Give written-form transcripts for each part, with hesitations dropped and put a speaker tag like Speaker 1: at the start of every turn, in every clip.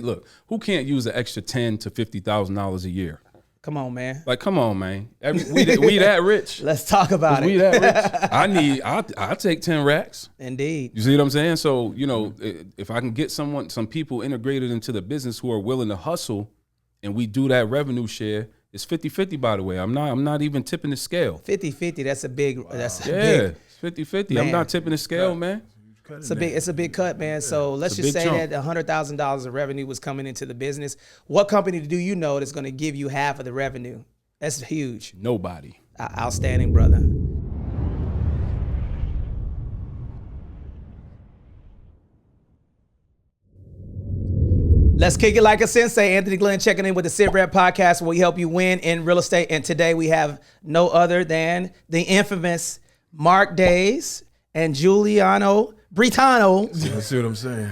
Speaker 1: Look, who can't use an extra $10,000 to $50,000 a year?
Speaker 2: Come on, man.
Speaker 1: Like, come on, man. We that rich.
Speaker 2: Let's talk about it.
Speaker 1: We that rich. I'll take 10 racks.
Speaker 2: Indeed.
Speaker 1: You see what I'm saying? So, if I can get some people integrated into the business who are willing to hustle and we do that revenue share, it's 50-50, by the way. I'm not even tipping the scale.
Speaker 2: 50-50, that's a big,
Speaker 1: it's 50-50. I'm not tipping the scale, man.
Speaker 2: It's a big cut, man. So let's just say that $100,000 of revenue was coming into the business. What company do you know that's going to give you half of the revenue? That's huge.
Speaker 1: Nobody.
Speaker 2: Outstanding, brother. Let's kick it like a sensei. Anthony Glenn checking in with the Sitrep podcast where we help you win in real estate. And today we have no other than the infamous Mark Days and Juliano Brittano.
Speaker 3: See what I'm saying?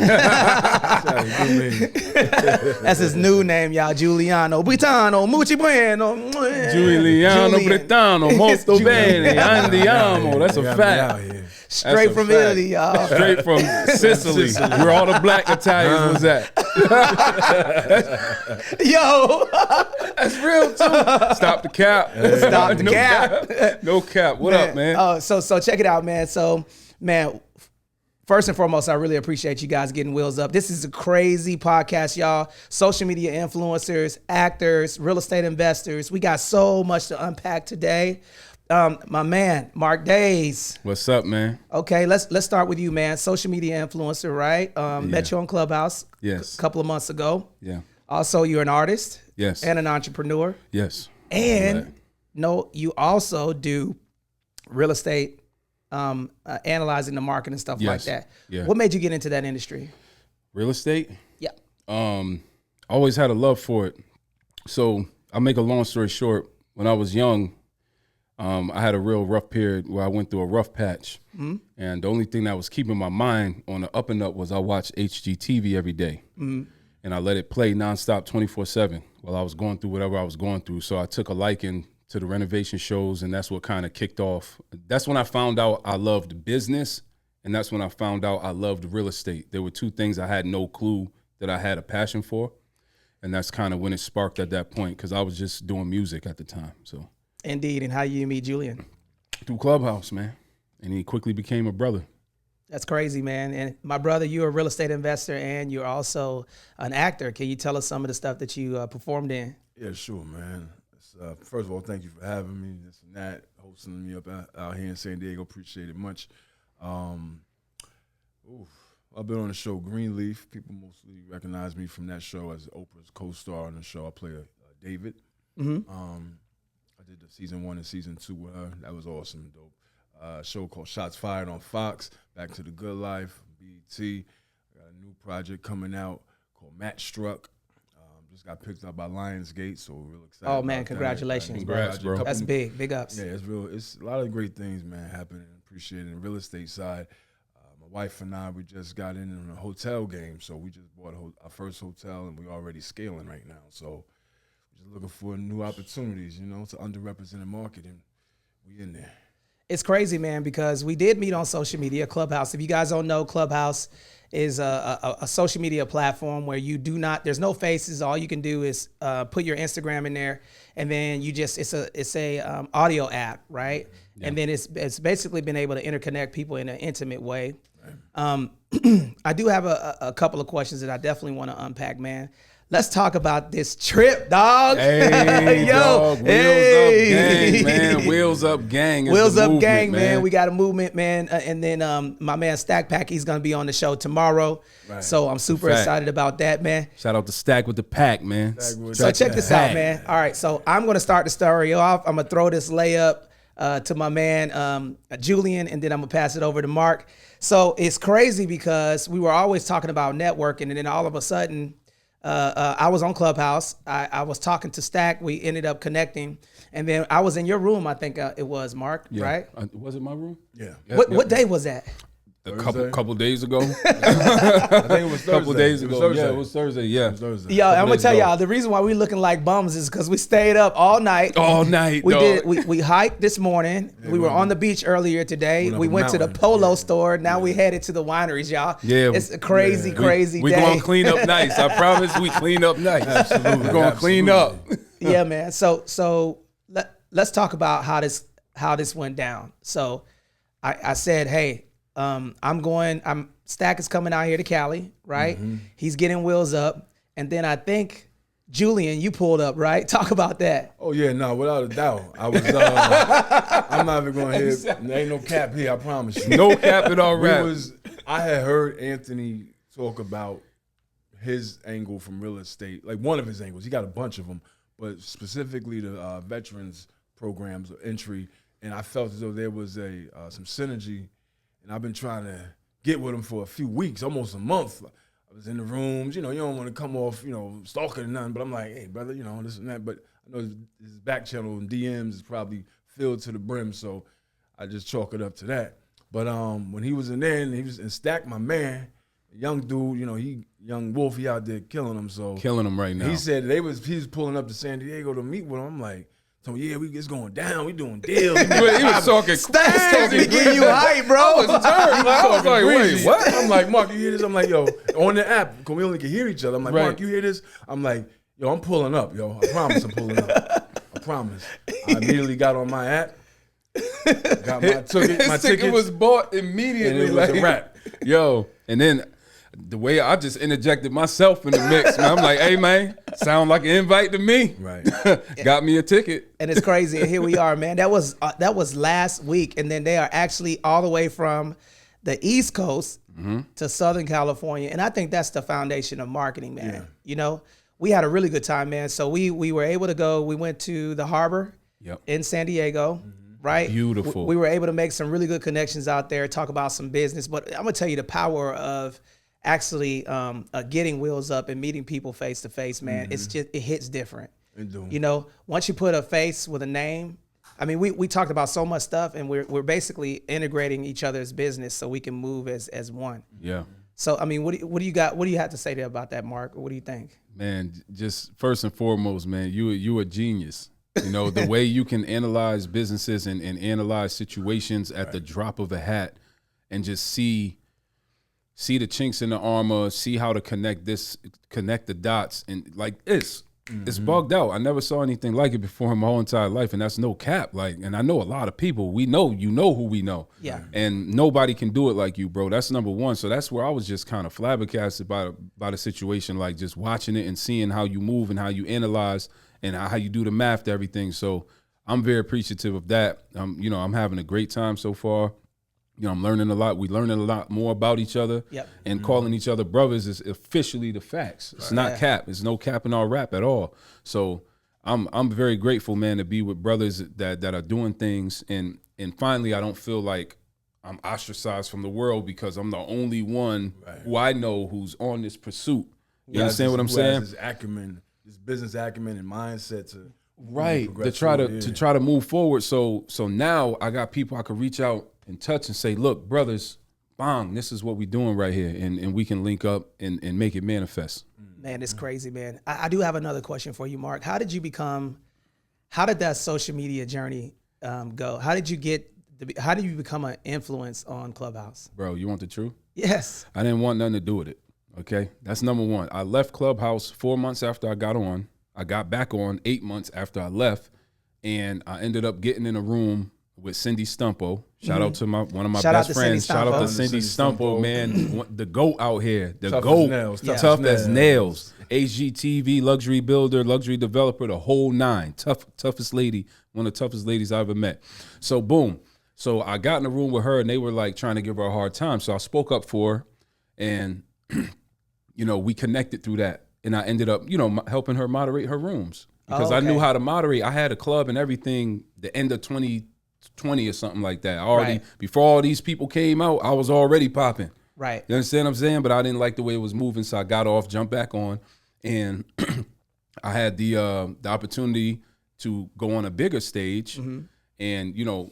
Speaker 2: That's his new name, y'all. Juliano Brittano, Muchi Bueno.
Speaker 1: Juliano Brittano, molto bene, andiamo. That's a fact.
Speaker 2: Straight from Italy, y'all.
Speaker 1: Straight from Sicily, where all the black Italians was at.
Speaker 2: Yo,
Speaker 1: that's real too. Stop the cap.
Speaker 2: Stop the cap.
Speaker 1: No cap. What up, man?
Speaker 2: Oh, so check it out, man. So, man, first and foremost, I really appreciate you guys getting wheels up. This is a crazy podcast, y'all. Social media influencers, actors, real estate investors. We got so much to unpack today. My man, Mark Days.
Speaker 1: What's up, man?
Speaker 2: Okay, let's start with you, man. Social media influencer, right? Met you on Clubhouse a couple of months ago.
Speaker 1: Yeah.
Speaker 2: Also, you're an artist.
Speaker 1: Yes.
Speaker 2: And an entrepreneur.
Speaker 1: Yes.
Speaker 2: And you also do real estate, analyzing the market and stuff like that.
Speaker 1: Yeah.
Speaker 2: What made you get into that industry?
Speaker 1: Real estate?
Speaker 2: Yeah.
Speaker 1: I always had a love for it. So I'll make a long story short. When I was young, I had a real rough period where I went through a rough patch. Mm-hmm. And the only thing that was keeping my mind on the up and up was I watched HGTV every day. Mm-hmm. And I let it play nonstop 24/7 while I was going through whatever I was going through. So I took a liking to the renovation shows, and that's what kind of kicked off. That's when I found out I loved business, and that's when I found out I loved real estate. There were two things I had no clue that I had a passion for, and that's kind of when it sparked at that point because I was just doing music at the time. So.
Speaker 2: Indeed. And how you meet Julian?
Speaker 1: Through Clubhouse, man. And he quickly became a brother.
Speaker 2: That's crazy, man. And my brother, you're a real estate investor and you're also an actor. Can you tell us some of the stuff that you performed in?
Speaker 3: Yeah, sure, man. First of all, thank you for having me, this and that, hosting me up out here in San Diego. Appreciate it much. I've been on the show Greenleaf. People mostly recognize me from that show as Oprah's co-star on the show. I play David. Mm-hmm. I did the season 1 and season 2 with her. That was awesome and dope. A show called Shots Fired on Fox, Back to the Good Life, BET. I got a new project coming out called Match Struck. Just got picked up by Lionsgate, so we're real excited.
Speaker 2: Oh, man, congratulations.
Speaker 1: Congrats, bro.
Speaker 2: That's big. Big ups.
Speaker 3: Yeah, it's real. It's a lot of great things, man, happening. Appreciate it. In the real estate side, my wife and I, we just got in a hotel game, so we just bought our first hotel, and we're already scaling right now. So we're just looking for new opportunities, to underrepresented market, and we in there.
Speaker 2: It's crazy, man, because we did meet on social media, Clubhouse. If you guys don't know, Clubhouse is a social media platform where there's no faces. All you can do is put your Instagram in there, and then it's a audio app, right? Yeah. And then it's basically been able to interconnect people in an intimate way. Right. I do have a couple of questions that I definitely want to unpack, man. Let's talk about this trip, dog.
Speaker 1: Hey, yo, dog. Wheels up gang, man. Wheels up gang.
Speaker 2: Wheels up gang, man. We got a movement, man. And then my man Stack Pack, he's going to be on the show tomorrow. Right. So I'm super excited about that, man.
Speaker 1: Shout out to Stack with the pack, man.
Speaker 2: So check this out, man. All right, so I'm going to start the story off. I'm going to throw this layup to my man Julian, and then I'm going to pass it over to Mark. So it's crazy because we were always talking about networking, and then all of a sudden, I was on Clubhouse. I was talking to Stack. We ended up connecting. And then I was in your room, I think it was, Mark, right?
Speaker 1: Was it my room?
Speaker 3: Yeah.
Speaker 2: What day was that?
Speaker 1: A
Speaker 3: Thursday?
Speaker 1: couple days ago.
Speaker 3: I think it was Thursday.
Speaker 1: A couple days ago.
Speaker 3: Thursday.
Speaker 1: Yeah, it was Thursday. Yeah.
Speaker 3: It was Thursday.
Speaker 2: Yo, I'm gonna
Speaker 1: days
Speaker 2: tell
Speaker 1: ago.
Speaker 2: y'all the reason why we looking like bums is because we stayed up all night.
Speaker 1: All night.
Speaker 2: We
Speaker 1: dog.
Speaker 2: did. We hiked this morning. We were
Speaker 3: went-
Speaker 2: on the beach earlier today.
Speaker 3: went up
Speaker 2: We
Speaker 3: a
Speaker 2: went to the
Speaker 3: mountain.
Speaker 2: polo store. Now we headed to the wineries, y'all.
Speaker 1: Yeah.
Speaker 2: It's a crazy,
Speaker 3: Yeah.
Speaker 2: crazy
Speaker 1: We
Speaker 2: day.
Speaker 1: gonna clean up nice. I promise we clean up nice.
Speaker 3: Absolutely.
Speaker 1: We're gonna clean up.
Speaker 2: Yeah, man. So let's talk about how this went down. So I said, hey, Stack is coming out here to Cali, right?
Speaker 3: Mm-hmm.
Speaker 2: He's getting wheels up, and then I think Julian, you pulled up, right? Talk about that.
Speaker 3: Oh yeah, no, without a doubt. I was. I'm not even going to hit. There ain't no cap here. I promise you.
Speaker 1: No cap at all rap.
Speaker 3: I had heard Anthony talk about his angle from real estate, like one of his angles. He got a bunch of them, but specifically the veterans programs or entry. And I felt as though there was some synergy, and I've been trying to get with him for a few weeks, almost a month. I was in the rooms, you don't want to come off, stalking or nothing, but I'm like, hey, brother, this and that. But I know his back channel and DMs is probably filled to the brim, so I just chalk it up to that. But when he was in there, and he was in Stack, my man, young dude, young Wolf, he out there killing him. So
Speaker 1: Killing him right now.
Speaker 3: he said he was pulling up to San Diego to meet with him. I'm like, so yeah, it's going down. We doing deals.
Speaker 1: he was talking
Speaker 2: Stack's
Speaker 1: crazy.
Speaker 2: getting you hype, bro.
Speaker 1: I was like, wait, what?
Speaker 3: I'm like, Mark, you hear this? I'm like, yo, on the app, cause we only can hear each other. I'm like,
Speaker 1: Right.
Speaker 3: Mark, you hear this? I'm like, yo, I'm pulling up, yo. I promise I'm pulling up. I promise. I immediately got on my app, got my
Speaker 1: His
Speaker 3: ticket
Speaker 1: ticket was bought immediately.
Speaker 3: and it was a wrap.
Speaker 1: Yo, and then the way I just interjected myself in the mix, man. I'm like, hey, man, sound like an invite to me.
Speaker 3: Right.
Speaker 1: Got me a ticket.
Speaker 2: And it's crazy. And here we are, man. That was last week, and then they are actually all the way from the East Coast to Southern California, and I think that's the foundation of marketing, man.
Speaker 3: Yeah.
Speaker 2: We had a really good time, man. So we were able to go. We went to the harbor
Speaker 1: Yep.
Speaker 2: in San Diego, right?
Speaker 1: Beautiful.
Speaker 2: We were able to make some really good connections out there. Talk about some business, but I'm gonna tell you the power of actually getting wheels up and meeting people face to face, man. It's just it hits different.
Speaker 3: It do.
Speaker 2: Once you put a face with a name, I mean, we talked about so much stuff, and we're basically integrating each other's business so we can move as one.
Speaker 1: Yeah.
Speaker 2: So I mean, what do you got? What do you have to say there about that, Mark? What do you think?
Speaker 1: Man, just first and foremost, man, you a genius. The way you can analyze businesses and analyze situations at the drop of a hat and just see the chinks in the armor, see how to connect the dots, and like this. It's bugged out. I never saw anything like it before in my whole entire life, and that's no cap. And I know a lot of people. We know, who we know.
Speaker 2: Yeah.
Speaker 1: And nobody can do it like you, bro. That's number one. So that's where I was just kind of flabbergasted by the situation, like just watching it and seeing how you move and how you analyze and how you do the math to everything. So I'm very appreciative of that. I'm having a great time so far. I'm learning a lot. We learning a lot more about each other.
Speaker 2: Yep.
Speaker 1: And calling each other brothers is officially the facts. It's not cap. It's no cap in our rap at all. So I'm very grateful, man, to be with brothers that are doing things. And finally, I don't feel like I'm ostracized from the world because I'm the only one who I know who's on this pursuit. You understand what I'm saying?
Speaker 3: His acumen, his business acumen and mindset to
Speaker 1: to try to move forward. So now I got people I can reach out and touch and say, look, brothers, bang, this is what we're doing right here, and we can link up and make it manifest.
Speaker 2: Man, it's crazy, man. I do have another question for you, Mark. How did that social media journey go? How did you become an influence on Clubhouse?
Speaker 1: Bro, you want the truth?
Speaker 2: Yes.
Speaker 1: I didn't want nothing to do with it, okay? That's number one. I left Clubhouse 4 months after I got on. I got back on 8 months after I left, and I ended up getting in a room with Cindy Stumpo. Shout out to one of my best friends. Shout out to Cindy Stumpo, man. The GOAT out here. The GOAT. Tough as nails. HGTV, luxury builder, luxury developer, the whole nine. Toughest lady, one of the toughest ladies I ever met. So boom. So I got in a room with her, and they were like trying to give her a hard time. So I spoke up for her, and we connected through that. And I ended up, helping her moderate her rooms because I knew how to moderate. I had a club and everything the end of 2020 or something like that. Before all these people came out, I was already popping.
Speaker 2: Right.
Speaker 1: You understand what I'm saying? But I didn't like the way it was moving, so I got off, jumped back on, and I had the opportunity to go on a bigger stage. And,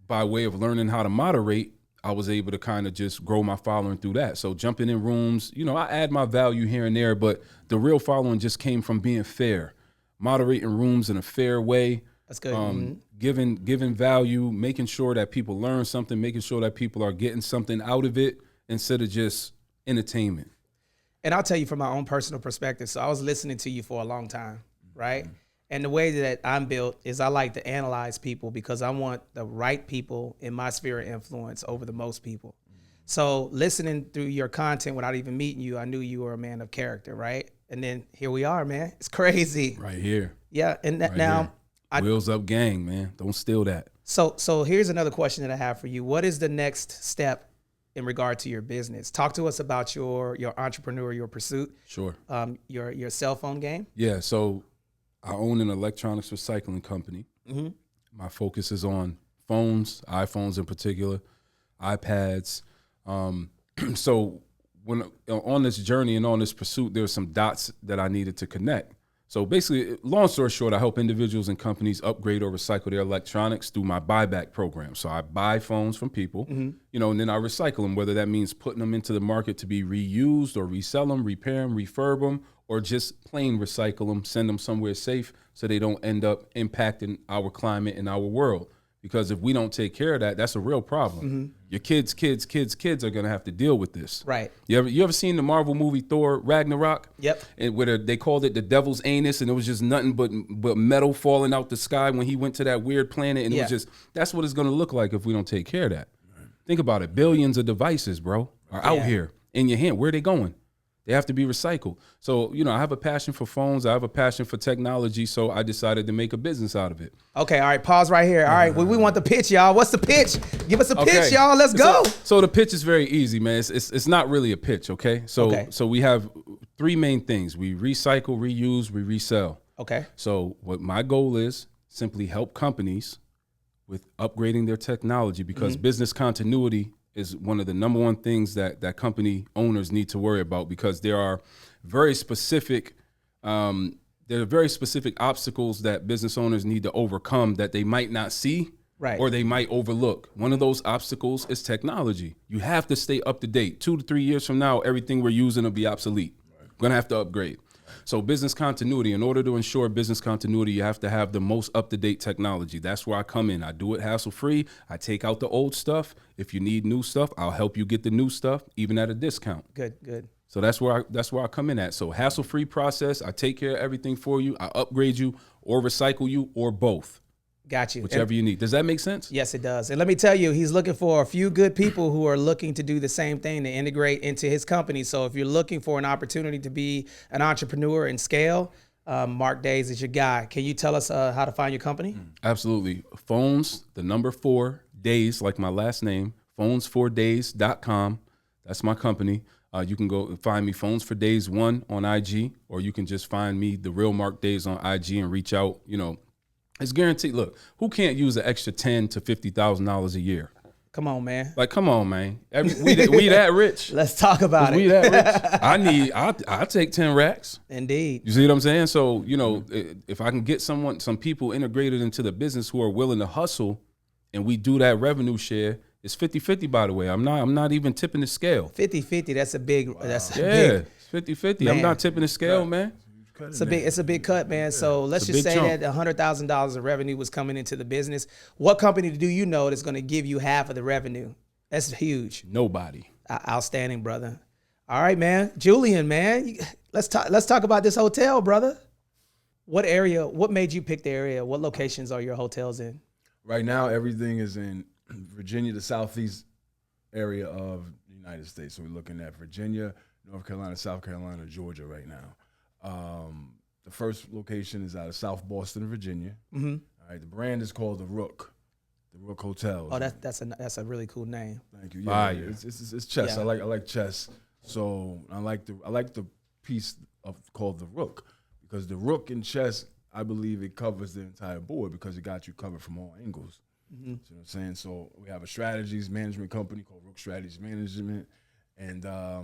Speaker 1: by way of learning how to moderate, I was able to kind of just grow my following through that. So jumping in rooms, you know, I add my value here and there, but the real following just came from being fair, moderating rooms in a fair way.
Speaker 2: That's good.
Speaker 1: Giving value, making sure that people learn something, making sure that people are getting something out of it instead of just entertainment.
Speaker 2: And I'll tell you from my own personal perspective. So I was listening to you for a long time, right? And the way that I'm built is I like to analyze people because I want the right people in my sphere of influence over the most people. So listening through your content without even meeting you, I knew you were a man of character, right? And then here we are, man. It's crazy.
Speaker 1: Right here.
Speaker 2: Yeah. And
Speaker 1: Right
Speaker 2: now,
Speaker 1: here. Wheels up gang, man. Don't steal that.
Speaker 2: So here's another question that I have for you. What is the next step in regard to your business? Talk to us about your entrepreneurial pursuit.
Speaker 1: Sure.
Speaker 2: Your cell phone game.
Speaker 1: Yeah. So I own an electronics recycling company.
Speaker 2: Mm-hmm.
Speaker 1: My focus is on phones, iPhones in particular, iPads. So when on this journey and on this pursuit, there's some dots that I needed to connect. So basically, long story short, I help individuals and companies upgrade or recycle their electronics through my buyback program. So I buy phones from people, you know, and then I recycle them, whether that means putting them into the market to be reused or resell them, repair them, refurb them, or just plain recycle them, send them somewhere safe so they don't end up impacting our climate and our world. Because if we don't take care of that, that's a real problem. Your kids are gonna have to deal with this.
Speaker 2: Right.
Speaker 1: You ever seen the Marvel movie Thor Ragnarok?
Speaker 2: Yep.
Speaker 1: And where they called it the devil's anus, and it was just nothing but metal falling out the sky when he went to that weird planet, and it was just, that's what it's gonna look like if we don't take care of that. Think about it. Billions of devices, bro, are out here in your hand. Where are they going? They have to be recycled. So, you know, I have a passion for phones. I have a passion for technology. So I decided to make a business out of it.
Speaker 2: Okay. All right. Pause right here. All right. We want the pitch, y'all. What's the pitch? Give us a pitch, y'all. Let's go.
Speaker 1: So the pitch is very easy, man. It's not really a pitch, okay? So we have three main things. We recycle, reuse, we resell.
Speaker 2: Okay.
Speaker 1: So what my goal is, simply help companies with upgrading their technology, because business continuity is one of the number one things that company owners need to worry about, because there are very specific obstacles that business owners need to overcome that they might not see,
Speaker 2: right,
Speaker 1: or they might overlook. One of those obstacles is technology. You have to stay up to date. 2 to 3 years from now, everything we're using will be obsolete. Right. We're gonna have to upgrade. So business continuity, in order to ensure business continuity, you have to have the most up-to-date technology. That's where I come in. I do it hassle-free. I take out the old stuff. If you need new stuff, I'll help you get the new stuff, even at a discount.
Speaker 2: Good.
Speaker 1: So that's where I come in at. So hassle-free process. I take care of everything for you. I upgrade you or recycle you or both.
Speaker 2: Got you.
Speaker 1: Whichever you need. Does that make sense?
Speaker 2: Yes, it does. And let me tell you, he's looking for a few good people who are looking to do the same thing, to integrate into his company. So if you're looking for an opportunity to be an entrepreneur and scale, Mark Days is your guy. Can you tell us how to find your company?
Speaker 1: Absolutely. Phones, the number 4, days, like my last name, phones4days.com. That's my company. You can go find me, Phones for Days 1 on IG, or you can just find me, The Real Mark Days, on IG, and reach out. You know, it's guaranteed. Look, who can't use an extra $10,000 to $50,000 a year?
Speaker 2: Come on, man.
Speaker 1: Like, come on, man. We that rich.
Speaker 2: Let's talk about it.
Speaker 1: We that rich. I'll take 10 racks.
Speaker 2: Indeed.
Speaker 1: You see what I'm saying? So, you know, if I can get some people integrated into the business who are willing to hustle, and we do that revenue share, it's 50-50, by the way. I'm not even tipping the scale.
Speaker 2: 50-50, that's a big, that's a
Speaker 1: big.
Speaker 2: It's
Speaker 1: 50-50. I'm not tipping the scale, man.
Speaker 2: It's a big cut, man. So let's just say that $100,000 of revenue was coming into the business. What company do you know that's going to give you half of the revenue? That's huge.
Speaker 1: Nobody.
Speaker 2: Outstanding, brother. All right, man. Julian, man, let's talk about this hotel, brother. What made you pick the area? What locations are your hotels in?
Speaker 3: Right now, everything is in Virginia, the southeast area of the United States. So we're looking at Virginia, North Carolina, South Carolina, Georgia right now. The first location is out of South Boston, Virginia. All right, the brand is called the Rook Hotel.
Speaker 2: Oh, that's a really cool name.
Speaker 3: Thank you. Yeah, it's chess. Yeah. I like chess. So I like the piece called the Rook, because the Rook in chess, I believe it covers the entire board, because it got you covered from all angles. You know what I'm saying? So we have a strategies management company called Rook Strategies Management, and I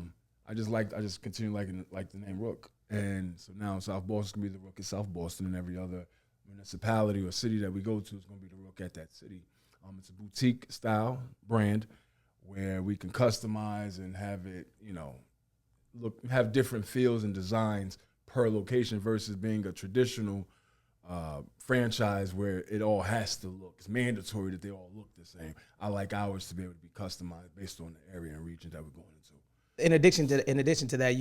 Speaker 3: just continue liking the name Rook. And so now South Boston can be the Rook in South Boston, and every other municipality or city that we go to is going to be the Rook at that city. It's a boutique style brand where we can customize and have it, have different feels and designs per location versus being a traditional franchise where it all has to look. It's mandatory that they all look the same. I like ours to be able to be customized based on the area and region that we're going into.
Speaker 2: In addition to that,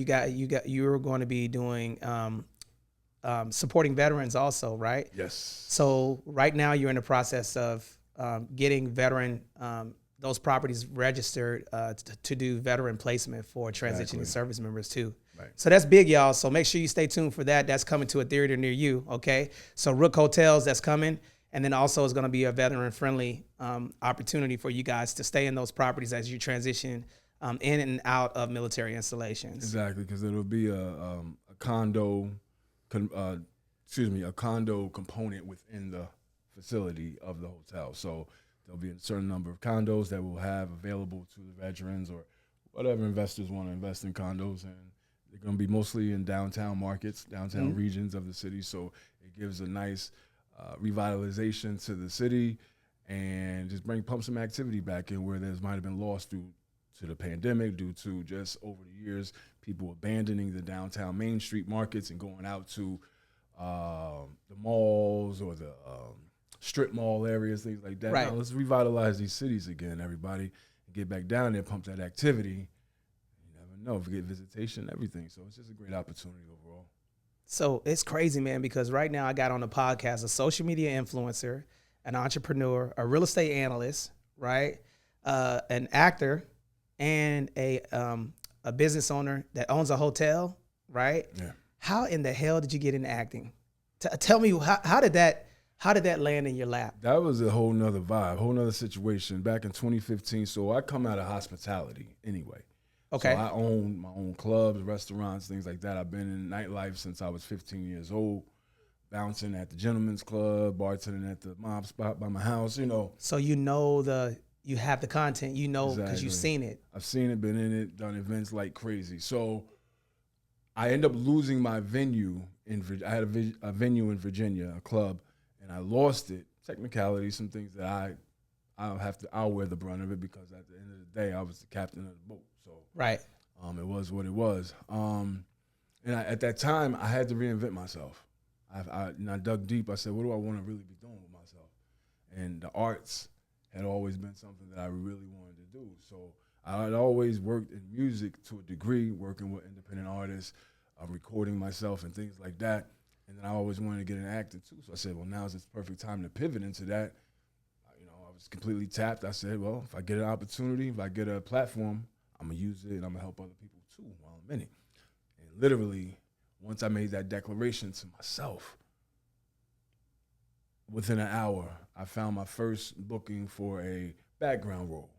Speaker 2: you're going to be doing supporting veterans also, right?
Speaker 3: Yes.
Speaker 2: So right now you're in the process of getting veteran those properties registered to do veteran placement for transitioning service members too.
Speaker 3: Right.
Speaker 2: So that's big, y'all. So make sure you stay tuned for that. That's coming to a theater near you, okay? So Rook Hotels, that's coming. And then also it's going to be a veteran-friendly opportunity for you guys to stay in those properties as you transition in and out of military installations.
Speaker 3: Exactly, because it'll be a condo component within the facility of the hotel. So there'll be a certain number of condos that we'll have available to the veterans or whatever investors want to invest in condos, and they're going to be mostly in downtown markets, downtown regions of the city. So it gives a nice revitalization to the city and just pump some activity back in where there might have been lost due to the pandemic, due to just over the years people abandoning the downtown Main Street markets and going out to the malls or the strip mall areas, things like that.
Speaker 2: Right.
Speaker 3: Now, let's revitalize these cities again, everybody, and get back down there, pump that activity. You never know, forget visitation, everything. So it's just a great opportunity overall.
Speaker 2: So it's crazy, man, because right now I got on the podcast a social media influencer, an entrepreneur, a real estate analyst, right, an actor, and a business owner that owns a hotel, right?
Speaker 3: Yeah.
Speaker 2: How in the hell did you get into acting? Tell me, how did that land in your lap?
Speaker 3: That was a whole nother vibe, whole nother situation back in 2015. So I come out of hospitality anyway.
Speaker 2: Okay.
Speaker 3: So I own my own clubs, restaurants, things like that. I've been in nightlife since I was 15 years old, bouncing at the Gentleman's Club, bartending at the mob spot by my house,
Speaker 2: So you have the content, because
Speaker 3: Exactly.
Speaker 2: you've seen it.
Speaker 3: I've seen it, been in it, done events like crazy. So I end up losing my venue. I had a venue in Virginia, a club, and I lost it. Technicality, some things that I'll wear the brunt of it because at the end of the day, I was the captain of the boat. So
Speaker 2: Right.
Speaker 3: it was what it was. At that time, I had to reinvent myself. I dug deep. I said, what do I want to really be doing with myself? And the arts had always been something that I really wanted to do. So I had always worked in music to a degree, working with independent artists, recording myself and things like that. And then I always wanted to get into acting too. So I said, well, now's the perfect time to pivot into that. I was completely tapped. I said, well, if I get an opportunity, if I get a platform, I'm going to use it and I'm going to help other people too while I'm in it. And literally, once I made that declaration to myself, within an hour, I found my first booking for a background role,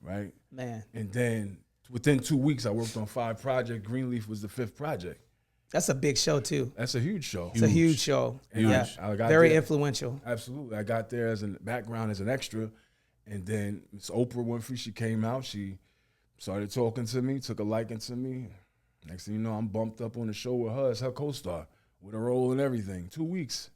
Speaker 3: right?
Speaker 2: Man,
Speaker 3: And then within 2 weeks, I worked on 5 projects. Greenleaf was the 5th project.
Speaker 2: that's a big show too.
Speaker 3: That's a huge show.
Speaker 2: It's a huge show.
Speaker 3: And
Speaker 2: Yeah,
Speaker 3: I got
Speaker 2: very
Speaker 3: there-
Speaker 2: influential.
Speaker 3: Absolutely. I got there as a background, as an extra. And then Miss Oprah Winfrey, she came out. She started talking to me, took a liking to me. Next thing you know, I'm bumped up on the show with her as her co-star, with a role and everything. 2 weeks.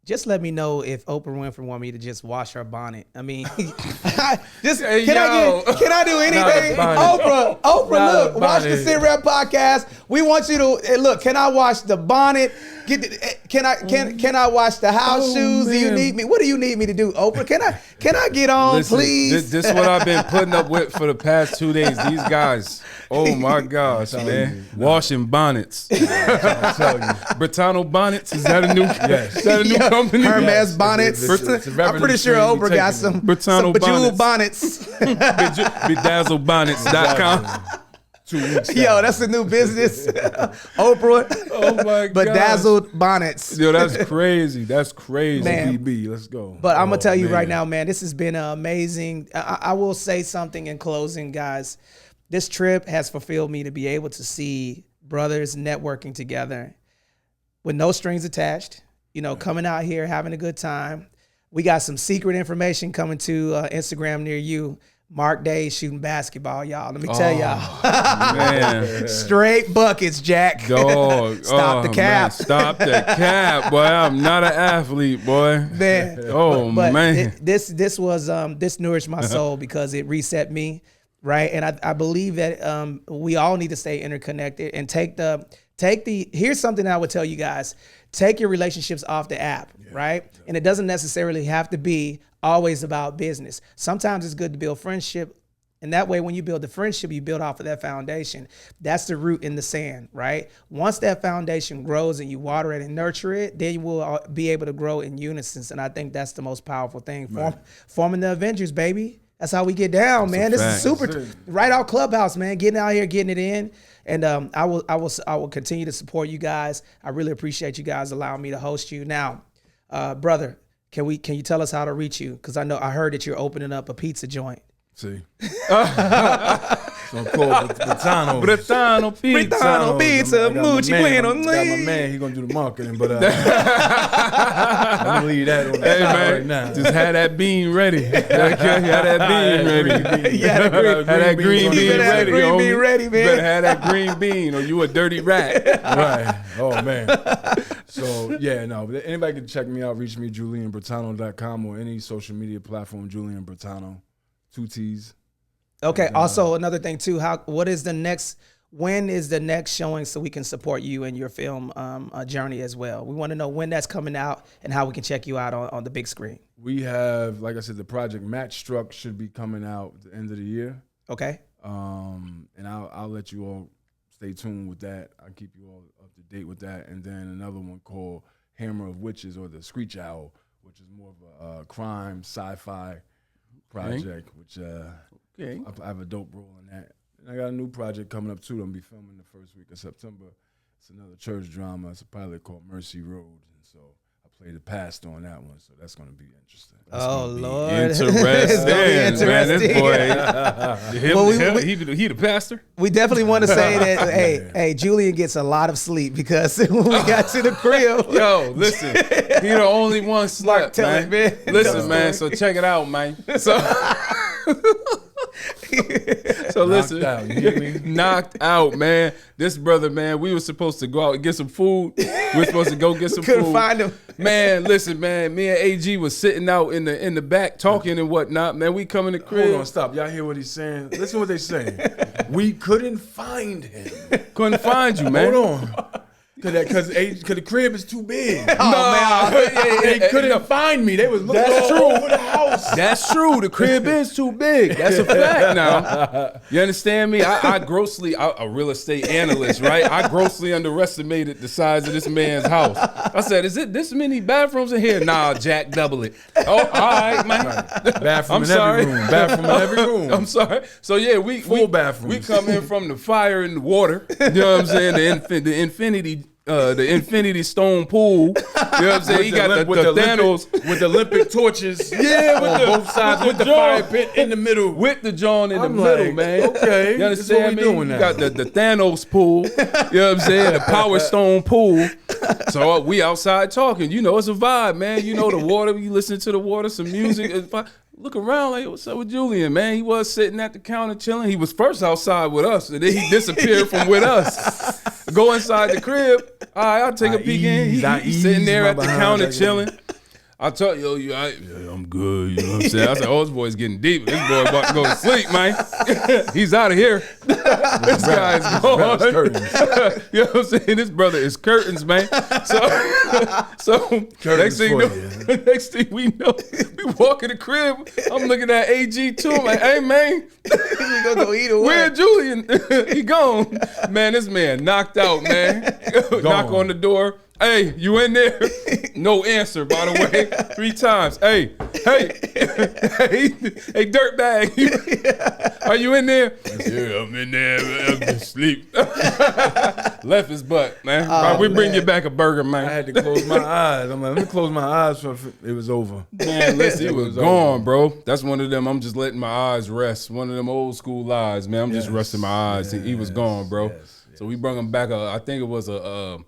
Speaker 2: Just let me know if Oprah Winfrey want me to just wash her bonnet. I mean, can I do anything? Oprah, look, watch the Sitrep podcast. We want you to look. Can I wash the bonnet? Can I wash the house shoes? Do you need me? What do you need me to do, Oprah? Can I get on,
Speaker 1: Listen,
Speaker 2: please?
Speaker 1: This is what I've been putting up with for the past 2 days. These guys, oh my gosh, man, washing bonnets.
Speaker 3: I'll tell you.
Speaker 1: Brittano bonnets, is that a new?
Speaker 3: Yes.
Speaker 1: Is that a new company?
Speaker 2: Hermes
Speaker 3: Yes,
Speaker 2: bonnets.
Speaker 3: it's a
Speaker 2: I'm
Speaker 3: revenue
Speaker 2: pretty sure
Speaker 3: stream we
Speaker 2: Oprah got
Speaker 3: taking.
Speaker 2: some
Speaker 1: Brittano
Speaker 2: bejeweled bonnets.
Speaker 1: Bedazzlebonnets.com.
Speaker 3: 2 weeks.
Speaker 2: Yo, that's a new business. Oprah.
Speaker 1: Oh my god.
Speaker 2: Bedazzled bonnets.
Speaker 1: Yo, that's crazy. That's crazy.
Speaker 2: Man.
Speaker 3: BB, let's go.
Speaker 2: But I'm gonna tell you
Speaker 1: man.
Speaker 2: right now, man, this has been amazing. I will say something in closing, guys. This trip has fulfilled me to be able to see brothers networking together with no strings attached. Coming out here, having a good time. We got some secret information coming to Instagram near you. Mark Days shooting basketball, y'all. Let me tell y'all.
Speaker 1: Man.
Speaker 2: Straight buckets, Jack.
Speaker 1: Dog.
Speaker 2: Stop the cap.
Speaker 1: Man, stop the cap, boy. I'm not an athlete, boy.
Speaker 2: Man.
Speaker 1: Oh
Speaker 2: But
Speaker 1: man.
Speaker 2: this nourished my soul because it reset me. right? And I believe that we all need to stay interconnected and take the here's something I would tell you guys: take your relationships off the app, right? Yeah. And it doesn't necessarily have to be always about business. Sometimes it's good to build friendship. And that way, when you build the friendship, you build off of that foundation. That's the root in the sand, right? Once that foundation grows and you water it and nurture it, then you will be able to grow in unison. And I think that's the most powerful thing. Forming the Avengers, baby. That's how we get down, man. This is super. Right out Clubhouse, man. Getting out here, getting it in. And I will continue to support you guys. I really appreciate you guys allowing me to host you. Now, brother, can you tell us how to reach you? Because I heard that you're opening up a pizza joint.
Speaker 3: See. So I'm called Brittano.
Speaker 2: Brittano pizza. Moochie playing on
Speaker 3: me. Got my man, he gonna do the marketing, but I'm gonna leave that on the side right now.
Speaker 1: Just have that bean ready. Have that bean ready. Have that green bean ready.
Speaker 2: Green bean ready, man.
Speaker 1: You better have that green bean or you a dirty rat.
Speaker 3: Right. Oh man. So yeah, no. Anybody can check me out. Reach me JulianBrittano.com or any social media platform. Julian Brittano. 2 T's.
Speaker 2: Okay. Also, another thing too. When is the next showing so we can support you and your film journey as well? We want to know when that's coming out and how we can check you out on the big screen.
Speaker 3: We have, like I said, the project Match Struck should be coming out at the end of the year.
Speaker 2: Okay.
Speaker 3: And I'll let you all stay tuned with that. I'll keep you all up to date with that. And then another one called Hammer of Witches or the Screech Owl, which is more of a crime sci-fi project, which I have a dope role in that. And I got a new project coming up too. I'm gonna be filming the first week of September. It's another church drama. It's a pilot called Mercy Road, and so I played the pastor on that one. So that's gonna be interesting.
Speaker 2: Lord,
Speaker 1: interesting, man. This boy, he the pastor.
Speaker 2: We definitely want to say that. Hey, Julian gets a lot of sleep because when we got to the crib,
Speaker 1: yo, listen, he the only one slept, man. Listen, man. So check it out, man. So listen, knocked out, man. This brother, man, we were supposed to go out and get some food. We were supposed to go get some food.
Speaker 2: Couldn't find him.
Speaker 1: Man, listen, man. Me and AG was sitting out in the back talking and whatnot. Man, we come in the crib.
Speaker 3: Hold on, stop. Y'all hear what he's saying? Listen what they're saying. We couldn't find him.
Speaker 1: Couldn't find you, man.
Speaker 3: Hold on. Cause the crib is too big.
Speaker 2: Man.
Speaker 3: They couldn't find me. They was looking all over the house.
Speaker 1: That's true. The crib is too big. That's a fact now. You understand me? I'm a real estate analyst, right? I grossly underestimated the size of this man's house. I said, is it this many bathrooms in here? Nah, Jack, double it. Oh, all right, man.
Speaker 3: Bathroom in every room. Bathroom in every room.
Speaker 1: I'm sorry. So yeah,
Speaker 3: full bathrooms.
Speaker 1: We come in from the fire and the water. You know what I'm saying? The Infinity Stone pool. You know what I'm saying? He got the Thanos
Speaker 3: with the Olympic torches.
Speaker 1: Yeah,
Speaker 3: on both sides with the fire pit in the middle.
Speaker 1: With the John in the middle, man.
Speaker 3: Okay.
Speaker 1: You understand me? You got the Thanos pool. You know what I'm saying? The Power Stone pool. So we outside talking. You know, it's a vibe, man. You know, the water. You listen to the water, some music. Look around like, what's up with Julian, man? He was sitting at the counter chilling. He was first outside with us, and then he disappeared from with us. Go inside the crib. All right, I'll take a peek in. He's sitting there at the counter chilling. I told you, I'm good. You know what I'm saying? I said, this boy's getting deep. This boy about to go to sleep, man. He's out of here. This guy's gone. You know what I'm saying? This brother is curtains, man. So next thing we know, we walk in the crib. I'm looking at AG too. I'm like, hey, man.
Speaker 2: We gonna go eat away.
Speaker 1: Where Julian? He gone. Man, this man knocked out, man. Knock on the door. Hey, you in there? No answer, by the way. 3 times. Hey, dirtbag. Are you in there? Yeah, I'm in there. I'm asleep. Left his butt, man. We bring you back a burger, man.
Speaker 3: I had to close my eyes. I'm like, let me close my eyes. It was over.
Speaker 1: Man, listen, it was gone, bro. That's one of them. I'm just letting my eyes rest. One of them old school lies, man. I'm just resting my eyes. He was gone, bro. So we brought him back. I think it was a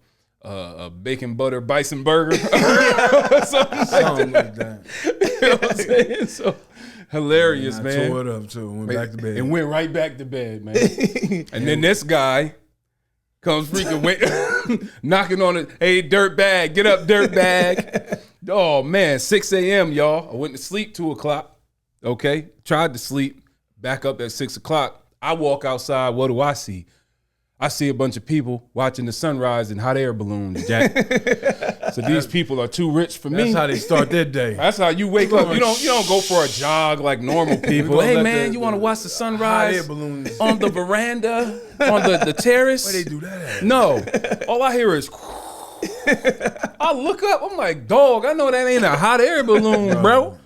Speaker 1: bacon butter bison burger. Something like that. You know what I'm saying? So hilarious, man.
Speaker 3: I tore it up too. Went back to bed.
Speaker 1: And went right back to bed, man. And then this guy comes knocking on it. Hey, dirt bag, get up, dirt bag. Oh man, 6 a.m. y'all. I went to sleep 2 o'clock. Okay, tried to sleep. back up at 6 o'clock. I walk outside. What do I see? I see a bunch of people watching the sunrise in hot air balloons, Jack. So these people are too rich for me.
Speaker 3: That's how they start their day.
Speaker 1: That's how you wake up. You don't go for a jog like normal people. Hey man, you want to watch the sunrise
Speaker 3: hot air balloons
Speaker 1: on the veranda, on the terrace?
Speaker 3: Where they do that at?
Speaker 1: No, all I hear is. I look up. I'm like, dog. I know that ain't a hot air balloon, bro.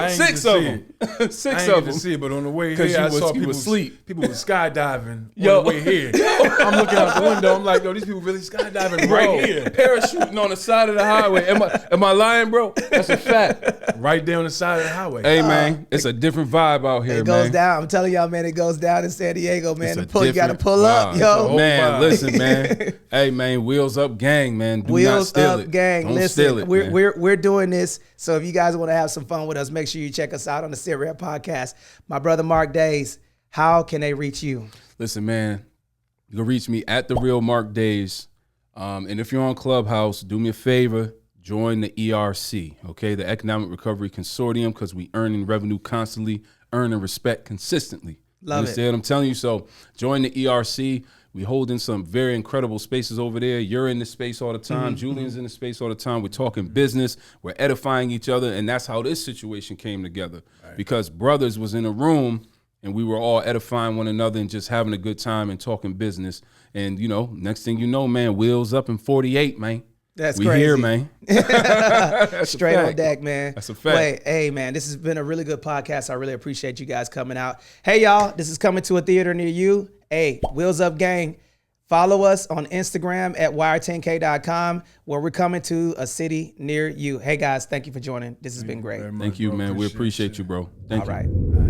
Speaker 1: Six of them. Six of them.
Speaker 3: See it, but on the way here, I saw people
Speaker 1: asleep.
Speaker 3: People were skydiving on the way here. I'm looking out the window. I'm like, yo, these people really skydiving right here.
Speaker 1: Parachuting on the side of the highway. Am I lying, bro? That's a fact.
Speaker 3: Right there on the side of the highway.
Speaker 1: Hey, man, it's a different vibe out here, man.
Speaker 2: It goes down. I'm telling y'all, man, it goes down in San Diego, man. You got to pull
Speaker 1: vibe.
Speaker 2: up, yo.
Speaker 1: Man, listen, man. Hey, man, wheels up gang, man. Do
Speaker 2: wheels
Speaker 1: not steal
Speaker 2: up
Speaker 1: it.
Speaker 2: gang.
Speaker 1: Don't
Speaker 2: Listen,
Speaker 1: steal it,
Speaker 2: we're doing this. So if you guys want to have some fun with us, make sure you check us out on the Sitrep podcast. My brother Mark Days, how can they reach you?
Speaker 1: Listen, man, you can reach me at the real Mark Days. And if you're on Clubhouse, do me a favor, join the ERC, okay? The Economic Recovery Consortium, because we earning revenue constantly, earning respect consistently.
Speaker 2: Love it.
Speaker 1: Understand what I'm telling you? So join the ERC. We holding some very incredible spaces over there. You're in the space all the time. Julian's in the space all the time. We're talking business. We're edifying each other. And that's how this situation came together. Right. Because brothers was in a room and we were all edifying one another and just having a good time and talking business. And, you know, next thing you know, man, wheels up in 48, man.
Speaker 2: That's
Speaker 1: we
Speaker 2: crazy.
Speaker 1: Here, man.
Speaker 2: Straight on deck, man.
Speaker 1: That's a fact.
Speaker 2: Wait, hey, man, this has been a really good podcast. I really appreciate you guys coming out. Hey, y'all, this is coming to a theater near you. Hey, Wheels Up Gang. Follow us on Instagram at wire10k.com, where we're coming to a city near you. Hey, guys, thank you for joining. This has been great.
Speaker 1: Thank you, man. We appreciate you, bro. Thank you.
Speaker 2: All right.